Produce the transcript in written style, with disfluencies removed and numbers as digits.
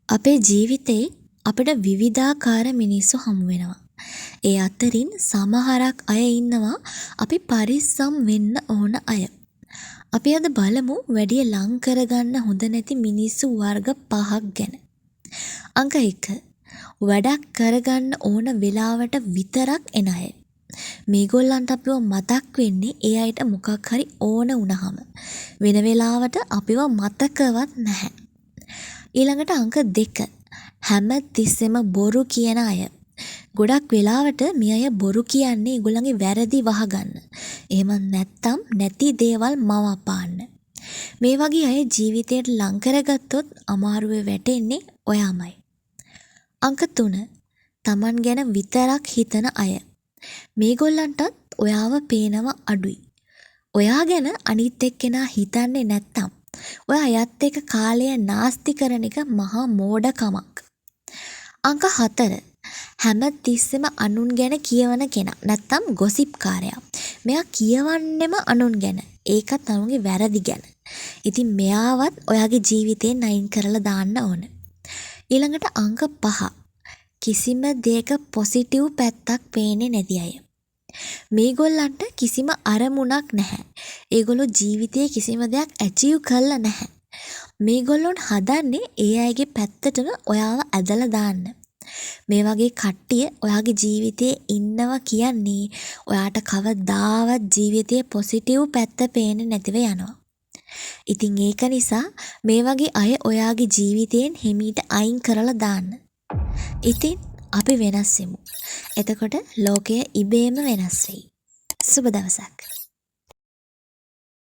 අපේ ජීවිතේ අපිට විවිධාකාර මිනිස්සු හමු වෙනවා. ඒ අතරින් සමහරක් අය ඉන්නවා අපි පරිස්සම් වෙන්න ඕන අය. අපි අද බලමු වැඩි ලං කරගන්න හොඳ නැති මිනිස්සු වර්ග 5ක් ගැන. අංක 1. වැඩක් කරගන්න ඕන වෙලාවට විතරක් එන අය. මේගොල්ලන්ට අපිව මතක් වෙන්නේ ඒ අයට මොකක් හරි ඕන වුණාම. වෙන වෙලාවට අපිව මතකවත් නැහැ. ඊළඟට අංක 2. හැම තිස්සෙම බොරු කියන අය. ගොඩක් වෙලාවට මේ අය බොරු කියන්නේ ඒගොල්ලන්ගේ වැරදි වහගන්න. එහෙම නැත්තම් නැති දේවල් මවපාන්න. මේ වගේ අය ජීවිතයට ලං කරගත්තොත් අමාරුවේ වැටෙන්නේ ඔයාමයි. අංක 3. Taman ගැන විතරක් හිතන අය. මේගොල්ලන්ටත් ඔයාව පේනව අඩුයි. ඔයා ගැන අනිත් එක්කෙනා හිතන්නේ නැත්තම් ඔයා අයත් එක්ක කාලය නාස්ති කරන එක මහා මෝඩකමක්. අංක 4. හැම තිස්සෙම අනුන් ගැන කියවන කෙනා නැත්තම් ගොසිප් කාරයා. මෙයා කියවන්නෙම අනුන් ගැන. ඒකත් අනුන්ගේ වැරදි ගැන. ඉතින් මෙයාවත් ඔයාගේ ජීවිතයෙන් අයින් කරලා දාන්න ඕන. ඊළඟට අංක 5. කිසිම දෙයක පොසිටිව් පැත්තක් පේන්නේ නැති අය. මේගොල්ලන්ට කිසිම අරමුණක් නැහැ. ඒගොල්ලෝ ජීවිතයේ කිසිම දෙයක් ඇචීව් කරලා නැහැ. මේගොල්ලොන් හදන්නේ ඒ අයගේ පැත්තටම ඔයාව ඇදලා දාන්න. මේ වගේ කට්ටිය ඔයාගේ ජීවිතයේ ඉන්නවා කියන්නේ ඔයාට කවදාවත් ජීවිතයේ පොසිටිව් පැත්ත පේන්නේ නැතිව යනවා. ඉතින් ඒක නිසා මේ වගේ අය ඔයාගේ ජීවිතයෙන් හිමීට අයින් කරලා දාන්න. ඉතින් අපි වෙනස් වෙමු. එතකොට ලෝකය ඉබේම වෙනස් වෙයි. සුබ දවසක්.